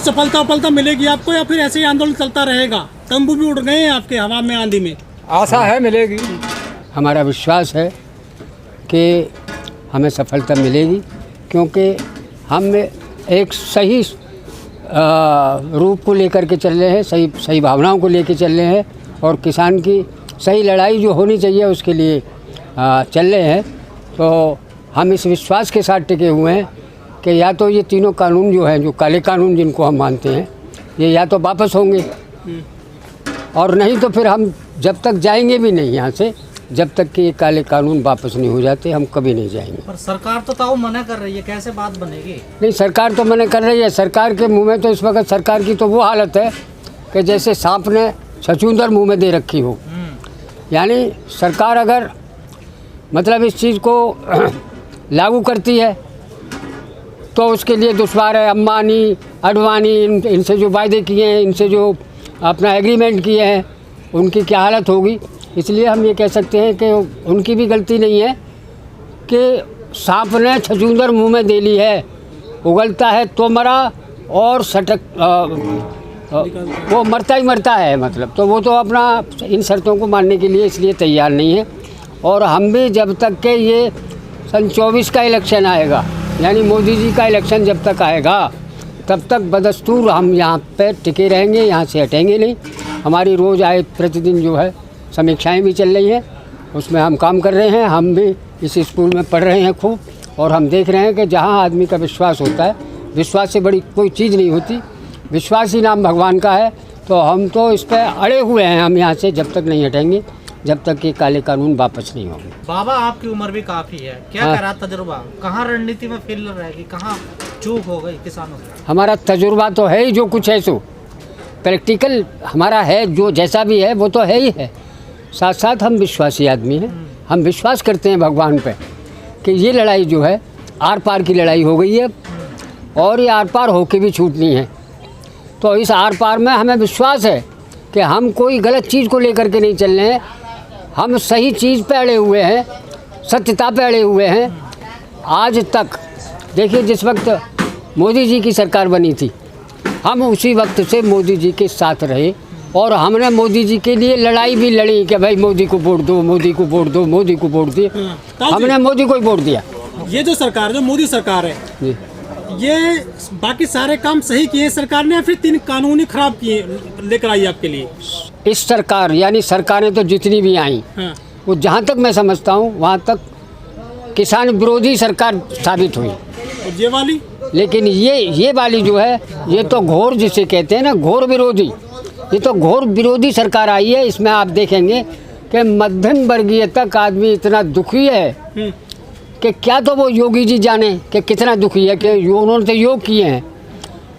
सफलता मिलेगी आपको या फिर ऐसे ही आंदोलन चलता रहेगा? तंबू भी उड़ गए हैं आपके हवा में, आंधी में। आशा है मिलेगी, हमारा विश्वास है कि हमें सफलता मिलेगी, क्योंकि हम एक सही रूप को लेकर के चल रहे हैं, सही भावनाओं को लेकर चल रहे हैं और किसान की सही लड़ाई जो होनी चाहिए उसके लिए चल रहे हैं। तो हम इस विश्वास के साथ टिके हुए हैं कि या तो ये तीनों कानून जो हैं, जो काले कानून जिनको हम मानते हैं, ये या तो वापस होंगे और नहीं तो फिर हम जब तक जाएंगे भी नहीं यहाँ से, जब तक कि ये काले कानून वापस नहीं हो जाते हम कभी नहीं जाएंगे। पर सरकार तो ताऊ मना कर रही है, कैसे बात बनेगी? नहीं, सरकार तो मना कर रही है। सरकार के मुंह में तो इस वक्त सरकार की तो वो हालत है कि जैसे सांप ने छछूंदर मुंह में दे रखी हो। यानी सरकार अगर मतलब इस चीज़ को लागू करती है तो उसके लिए दुश्वार है। अंबानी, अडवाणी, इनसे जो वायदे किए हैं, इनसे जो अपना एग्रीमेंट किए हैं, उनकी क्या हालत होगी। इसलिए हम ये कह सकते हैं कि उनकी भी गलती नहीं है कि सांप ने छछूंदर मुंह में दे ली है। उगलता है तो मरा और वो मरता ही मरता है, मतलब तो वो तो अपना इन शर्तों को मानने के लिए इसलिए तैयार नहीं है। और हम भी जब तक के ये सन 24 का इलेक्शन आएगा, यानी मोदी जी का इलेक्शन जब तक आएगा, तब तक बदस्तूर हम यहाँ पे टिके रहेंगे, यहाँ से हटेंगे नहीं। हमारी रोज़ आए प्रतिदिन जो है समीक्षाएं भी चल रही हैं, उसमें हम काम कर रहे हैं। हम भी इस स्कूल में पढ़ रहे हैं खूब, और हम देख रहे हैं कि जहाँ आदमी का विश्वास होता है, विश्वास से बड़ी कोई चीज़ नहीं होती, विश्वास ही नाम भगवान का है। तो हम तो इस पर अड़े हुए हैं, हम यहाँ से जब तक नहीं हटेंगे, जब तक कि काले कानून वापस नहीं होंगे। बाबा, आपकी उम्र भी काफ़ी है, क्या कह रहा तजुर्बा? कहाँ रणनीति में फेल रहेगी, कहाँ चूक हो गई किसानों से? हमारा तजुर्बा तो है ही, जो कुछ है सो प्रैक्टिकल हमारा है, जो जैसा भी है वो तो है ही है। साथ साथ हम विश्वासी आदमी हैं, हम विश्वास करते हैं भगवान पे कि ये लड़ाई जो है आर पार की लड़ाई हो गई है और ये आर पार होके भी छूटनी है। तो इस आर पार में हमें विश्वास है कि हम कोई गलत चीज़ को लेकर के नहीं चल रहे हैं, हम सही चीज़ पे अड़े हुए हैं, सत्यता पे अड़े हुए हैं। आज तक देखिए, जिस वक्त मोदी जी की सरकार बनी थी, हम उसी वक्त से मोदी जी के साथ रहे और हमने मोदी जी के लिए लड़ाई भी लड़ी कि भाई मोदी को वोट दो, मोदी को वोट दो, मोदी को वोट दिए। हमने मोदी को ही वोट दिया। ये जो सरकार, जो मोदी सरकार है जी, ये बाकी सारे काम सही किए सरकार ने या फिर 3 कानून ही खराब किए लेकर आई आपके लिए? इस सरकार यानी सरकारें तो जितनी भी आई, वो जहाँ तक मैं समझता हूँ वहाँ तक किसान विरोधी सरकार साबित हुई। और ये वाली? लेकिन ये वाली जो है, ये तो घोर जिसे कहते हैं ना, घोर विरोधी, ये तो घोर विरोधी सरकार आई है। इसमें आप देखेंगे कि मध्यम वर्गीय तक आदमी इतना दुखी है कि क्या तो वो योगी जी जाने कि कितना दुखी है कि उन्होंने तो योग किए हैं,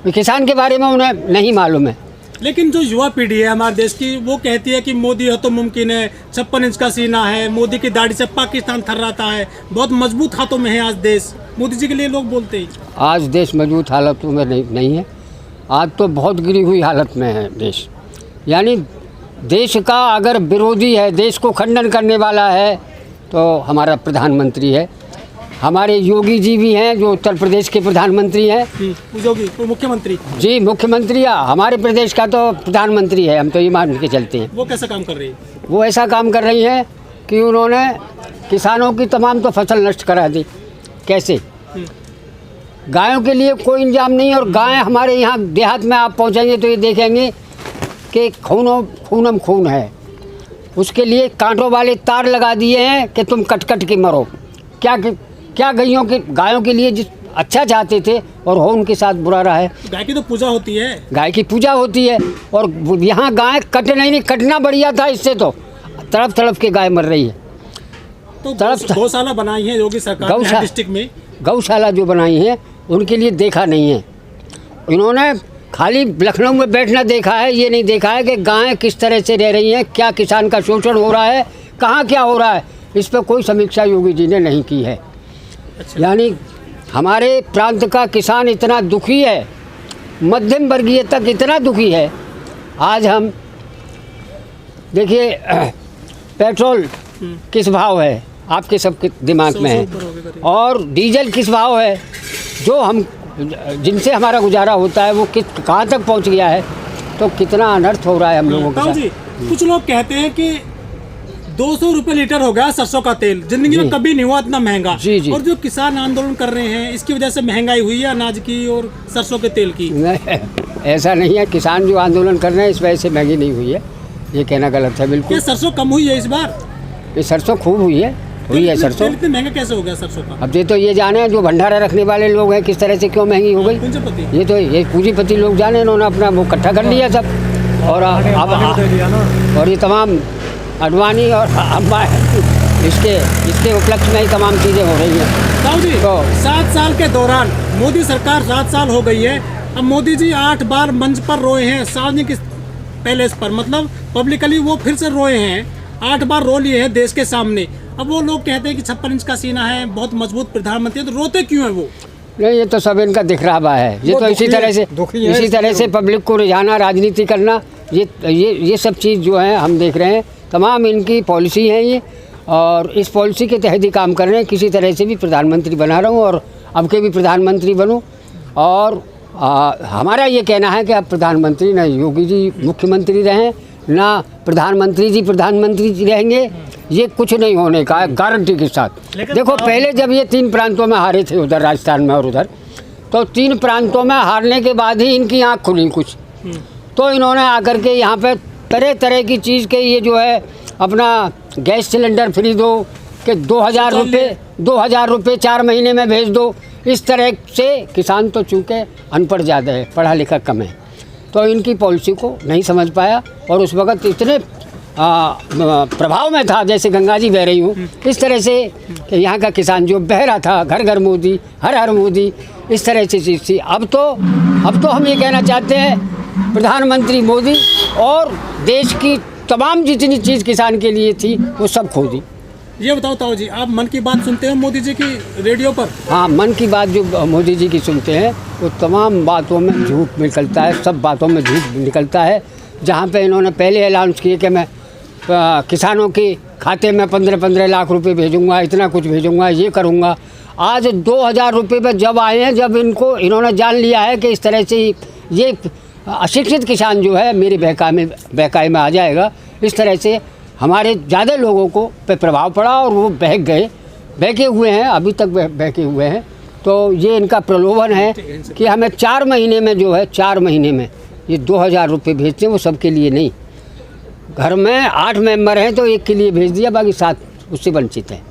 किसान के बारे में उन्हें नहीं मालूम है। लेकिन जो युवा पीढ़ी है हमारे देश की, वो कहती है कि मोदी हो तो मुमकिन है, 56 इंच का सीना है, मोदी की दाढ़ी से पाकिस्तान थर्राता है, बहुत मजबूत हाथों में है आज देश, मोदी जी के लिए लोग बोलते हैं। आज देश मजबूत हालतों में नहीं है, आज तो बहुत गिरी हुई हालत में है देश। यानी देश का अगर विरोधी है, देश को खंडन करने वाला है, तो हमारा प्रधानमंत्री है। हमारे योगी जी भी हैं जो उत्तर प्रदेश के प्रधानमंत्री हैं। योगी मुख्यमंत्री जी, मुख्यमंत्री हमारे प्रदेश का तो प्रधानमंत्री है, हम तो ये मान के चलते हैं। वो कैसा काम कर रही है? वो ऐसा काम कर रही हैं कि उन्होंने किसानों की तमाम तो फसल नष्ट करा दी। कैसे? गायों के लिए कोई इंतजाम नहीं, और गाय हमारे यहाँ देहात में आप पहुँचेंगे तो ये देखेंगे कि खूनम खून है। उसके लिए कांटों वाले तार लगा दिए हैं कि तुम कट कट के मरो। क्या गायों के लिए जिस अच्छा चाहते थे और हो उनके साथ बुरा रहा है। गाय की तो पूजा होती है, गाय की पूजा होती है, और यहाँ गाय कटना बढ़िया था, इससे तो तड़प के गाय मर रही है। तो गौशाला बनाई है योगी सरकार डिस्ट्रिक्ट में, गौशाला जो बनाई है उनके लिए देखा नहीं है इन्होंने। खाली लखनऊ में बैठना देखा है, ये नहीं देखा है कि गायें किस तरह से रह रही हैं, क्या किसान का शोषण हो रहा है, कहाँ क्या हो रहा है, इस पर कोई समीक्षा योगी जी ने नहीं की है। अच्छा। यानी हमारे प्रांत का किसान इतना दुखी है, मध्यम वर्गीय तक इतना दुखी है। आज हम देखिए पेट्रोल किस भाव है आपके सबके दिमाग में है, और डीजल किस भाव है, जो हम जिनसे हमारा गुजारा होता है वो कहाँ तक पहुँच गया है, तो कितना अनर्थ हो रहा है हम लोगों के ताऊ साथ। जी, कुछ लोग कहते हैं कि 200 रुपए लीटर हो गया सरसों का तेल, जिंदगी में जी। कभी नहीं हुआ इतना महंगा। जी, जी। और जो किसान आंदोलन कर रहे हैं इसकी वजह से महंगाई हुई है अनाज की और सरसों के तेल की। नहीं, ऐसा नहीं है। किसान जो आंदोलन कर रहे हैं इस वजह से महंगी नहीं हुई है, ये कहना गलत है क्या बिल्कुल। सरसों कम हुई है इस बार? ये सरसों खूब हुई है सरसों। तेल इतने महंगा कैसे हो गया सरसों का? अब ये तो ये जाने जो भंडारा रखने वाले लोग हैं किस तरह से क्यों महंगी हो गई, पूंजीपति। ये तो ये पूंजीपति लोग जाने, इन्होंने अपना वो इकट्ठा कर लिया सब। और अब और ये तमाम अडवाणी और इसके उपलक्ष्य में ही तमाम चीज़ें हो रही हैं। ताऊ जी, तो 7 साल के दौरान मोदी सरकार 7 साल हो गई है। अब मोदी जी 8 बार मंच पर रोए हैं सार्वजनिक पैलेस पर, मतलब पब्लिकली वो फिर से रोए हैं। 8 बार रो लिए हैं देश के सामने। अब वो लोग कहते हैं कि 56 इंच का सीना है, बहुत मजबूत प्रधानमंत्री है, तो रोते क्यों है वो? नहीं, ये तो सब इनका दिखरावा है। ये वो तो इसी तरह से पब्लिक को रिझाना, राजनीति करना, ये सब चीज़ जो है हम देख रहे हैं। तमाम इनकी पॉलिसी है ये, और इस पॉलिसी के तहत ही काम कर रहे हैं। किसी तरह से भी प्रधानमंत्री बना रहा हूँ और अब के भी प्रधानमंत्री बनूँ। और हमारा ये कहना है कि अब प्रधानमंत्री ना योगी जी मुख्यमंत्री रहें, ना प्रधानमंत्री जी रहेंगे, ये कुछ नहीं होने का है गारंटी के साथ। देखो, पहले जब ये 3 प्रांतों में हारे थे, उधर राजस्थान में और उधर, तो 3 प्रांतों में हारने के बाद ही इनकी आँख खुली कुछ, तो इन्होंने आकर के यहाँ पे तरह तरह की चीज़ के ये जो है अपना गैस सिलेंडर फ्री दो, कि 2000 रुपये 4 महीने में भेज दो। इस तरह से किसान तो चूँकि अनपढ़ ज़्यादा है, पढ़ा लिखा कम है, तो इनकी पॉलिसी को नहीं समझ पाया। और उस वक़्त इतने प्रभाव में था, जैसे गंगा जी बह रही हूँ, इस तरह से कि यहाँ का किसान जो बह रहा था, घर घर मोदी, हर हर मोदी, इस तरह से चीज़ थी। अब तो हम ये कहना चाहते हैं प्रधानमंत्री मोदी, और देश की तमाम जितनी चीज़ किसान के लिए थी वो सब खो दी। ये बताओ ताऊ जी, आप मन की बात सुनते हो मोदी जी की रेडियो पर? हाँ, मन की बात जो मोदी जी की सुनते हैं वो तमाम बातों में झूठ निकलता है, सब बातों में झूठ निकलता है। जहाँ पे इन्होंने पहले अनाउंस किए कि मैं किसानों के खाते में 15-15 लाख रुपए भेजूंगा, इतना कुछ भेजूंगा, ये करूंगा, आज 2000 रुपये पर जब आए हैं, जब इन्होंने जान लिया है कि इस तरह से ये अशिक्षित किसान जो है मेरे बहकाए में आ जाएगा, इस तरह से हमारे ज़्यादा लोगों को पे प्रभाव पड़ा और वो बहके हुए हैं, अभी तक बहके हुए हैं। तो ये इनका प्रलोभन है कि हमें 4 महीने में जो है 4 महीने में ये 2000 रुपये भेजते हैं, वो सबके लिए नहीं। घर में 8 मेंबर हैं तो एक के लिए भेज दिया, बाकी 7 उससे वंचित हैं।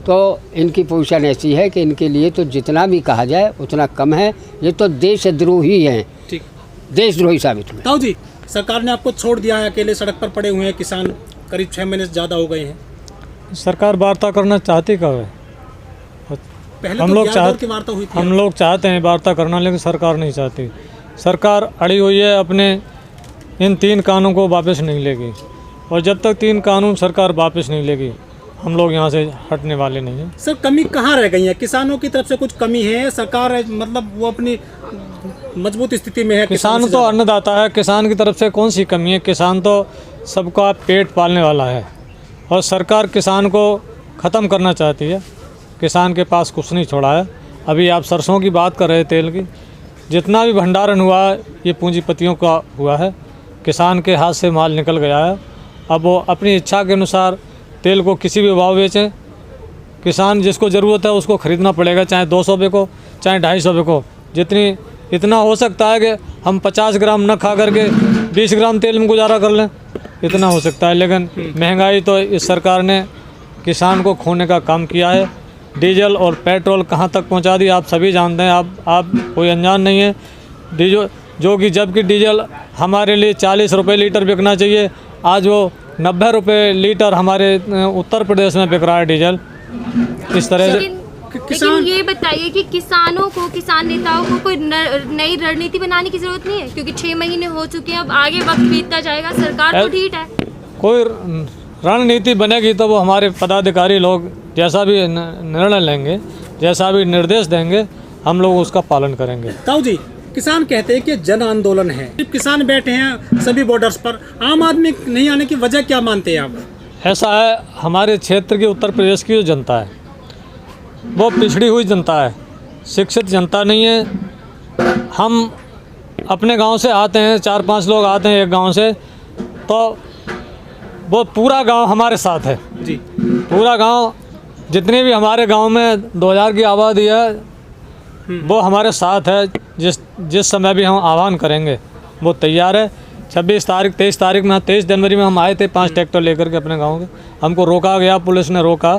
तो इनकी पोजीशन ऐसी है कि इनके लिए तो जितना भी कहा जाए उतना कम है। ये तो देशद्रोही हैं, देशद्रोही साबित हुए। ताऊ जी, सरकार ने आपको छोड़ दिया है, अकेले सड़क पर पड़े हुए हैं किसान, करीब 6 महीने से ज़्यादा हो गए हैं। सरकार वार्ता करना चाहती कब है? पहले हम लोग हम लोग चाहते हैं वार्ता करना, लेकिन सरकार नहीं चाहती। सरकार अड़ी हुई है, अपने इन 3 कानून को वापस नहीं लेगी, और जब तक 3 कानून सरकार वापस नहीं लेगी हम लोग यहाँ से हटने वाले नहीं हैं। सर, कमी कहाँ रह गई है? किसानों की तरफ से कुछ कमी है? सरकार मतलब वो अपनी मजबूत स्थिति में है? किसान तो अन्नदाता है, किसान की तरफ से कौन सी कमी है? किसान तो सबका पेट पालने वाला है, और सरकार किसान को ख़त्म करना चाहती है। किसान के पास कुछ नहीं छोड़ा है। अभी आप सरसों की बात कर रहे तेल की, जितना भी भंडारण हुआ है ये पूंजीपतियों का हुआ है, किसान के हाथ से माल निकल गया है। अब वो अपनी इच्छा के अनुसार तेल को किसी भी भाव बेचें, किसान जिसको ज़रूरत है उसको ख़रीदना पड़ेगा, चाहे 200 रुपये को, चाहे 250 रुपये को। इतना हो सकता है कि हम 50 ग्राम न खा करके 20 ग्राम तेल में गुजारा कर लें, इतना हो सकता है। लेकिन महंगाई तो इस सरकार ने किसान को खोने का काम किया है। डीजल और पेट्रोल कहाँ तक पहुँचा दी आप सभी जानते हैं, आप कोई अनजान नहीं है। डीजल जो कि जबकि डीजल हमारे लिए 40 रुपये लीटर बिकना चाहिए, आज वो 90 रुपये लीटर हमारे उत्तर प्रदेश में बिक रहा है डीजल। इस तरह से लेकिन ये बताइए कि किसानों को, किसान नेताओं को कोई नई रणनीति बनाने की जरूरत नहीं है, क्योंकि 6 महीने हो चुके हैं, अब आगे वक्त बीतता जाएगा, सरकार तो ठीक है। कोई रणनीति बनेगी तो वो हमारे पदाधिकारी लोग जैसा भी निर्णय लेंगे, जैसा भी निर्देश देंगे, हम लोग उसका पालन करेंगे। ताऊ जी, किसान कहते हैं कि जन आंदोलन है, किसान बैठे हैं सभी बॉर्डर्स पर, आम आदमी नहीं आने की वजह क्या मानते हैं आप? ऐसा है, हमारे क्षेत्र की उत्तर प्रदेश की जो जनता है वो पिछड़ी हुई जनता है, शिक्षित जनता नहीं है, हम अपने गांव से आते हैं, 4-5 लोग आते हैं एक गांव से, तो वो पूरा गांव हमारे साथ है जी। पूरा गांव, जितने भी हमारे गांव में 2000 की आबादी है वो हमारे साथ है। जिस समय भी हम आह्वान करेंगे वो तैयार है। 26 तारीख 23 तारीख में 23 जनवरी में हम आए थे 5 ट्रैक्टर लेकर के अपने गांव के। हमको रोका गया, पुलिस ने रोका,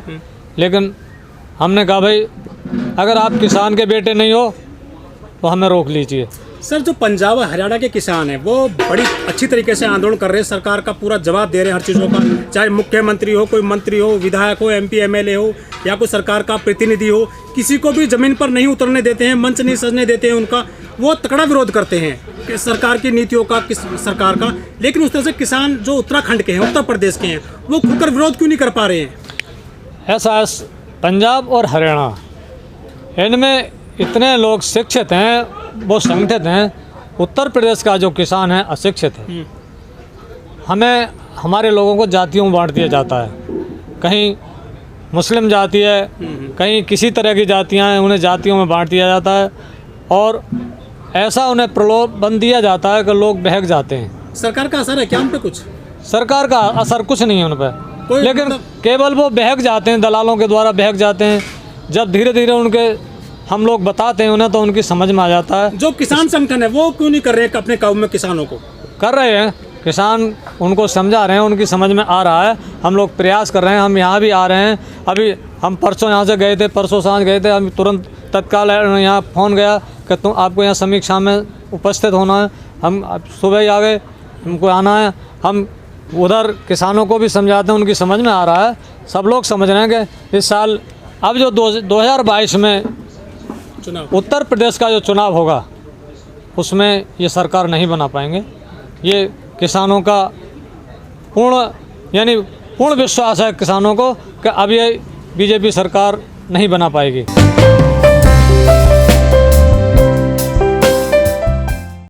लेकिन हमने कहा भाई अगर आप किसान के बेटे नहीं हो तो हमें रोक लीजिए। सर, जो पंजाब और हरियाणा के किसान हैं वो बड़ी अच्छी तरीके से आंदोलन कर रहे हैं, सरकार का पूरा जवाब दे रहे हैं हर चीज़ों का, चाहे मुख्यमंत्री हो, कोई मंत्री हो, विधायक हो, MP MLA हो या कोई सरकार का प्रतिनिधि हो, किसी को भी ज़मीन पर नहीं उतरने देते हैं, मंच नहीं सजने देते हैं उनका। वो तगड़ा विरोध करते हैं कि सरकार की नीतियों का, किस सरकार का। लेकिन उस तरह से किसान जो उत्तराखंड के हैं, उत्तर प्रदेश के हैं, वो खुलकर विरोध क्यों नहीं कर पा रहे हैं? ऐसा पंजाब और हरियाणा, इनमें इतने लोग शिक्षित हैं, वो संगठित हैं। उत्तर प्रदेश का जो किसान है अशिक्षित है। हमें हमारे लोगों को जातियों में बांट दिया जाता है, कहीं मुस्लिम जाति है, कहीं किसी तरह की जातियां हैं, उन्हें जातियों में बांट दिया जाता है और ऐसा उन्हें प्रलोभन दिया जाता है कि लोग बहक जाते हैं। सरकार का असर है क्या उन पे? कुछ सरकार का असर कुछ नहीं है उन पर, कोई लेकिन केवल वो बहक जाते हैं, दलालों के द्वारा बहक जाते हैं। जब धीरे धीरे उनके हम लोग बताते हैं उन्हें तो उनकी समझ में आ जाता है। जो किसान संगठन है वो क्यों नहीं कर रहे हैं अपने काबू में किसानों को? कर रहे हैं, किसान उनको समझा रहे हैं, उनकी समझ में आ रहा है। हम लोग प्रयास कर रहे हैं, हम यहाँ भी आ रहे हैं। अभी हम परसों यहाँ से गए थे, परसों सांझ गए थे, हम तुरंत तत्काल यहाँ फ़ोन गया कि तुम आपको यहाँ समीक्षा में उपस्थित होना है। हम सुबह ही आ गए, हमको आना है। हम उधर किसानों को भी समझाते हैं, उनकी समझ में आ रहा है। सब लोग समझ रहे हैं कि इस साल अब जो 2022 में चुनाव उत्तर प्रदेश का जो चुनाव होगा उसमें ये सरकार नहीं बना पाएंगे। ये किसानों का पूर्ण विश्वास है किसानों को कि अब ये बीजेपी सरकार नहीं बना पाएगी।